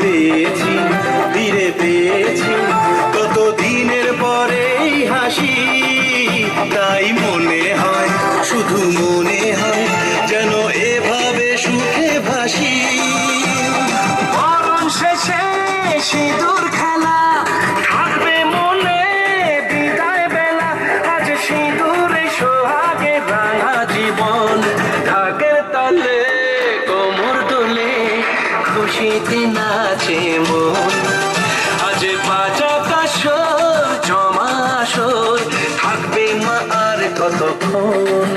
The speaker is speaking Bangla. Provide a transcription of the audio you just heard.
পেয়েছি, ফিরে পেয়েছি কত দিনের পরে হাসি। তাই মনে হয়, শুধু মনে হয় যেন এভাবে সুখে ভাসি। মরণ শেষে সিঁদুর খেলা থাকবে মনে, বিদায় বেলা আজ সিঁদুরে সোহাগে রাঙা জীবন। ঢাকের তালে কোমর দোলে খুশিতে নাচে মন। আজ বাজা কাশর জমা আসর থাকবে মা আর কতক্ষণ।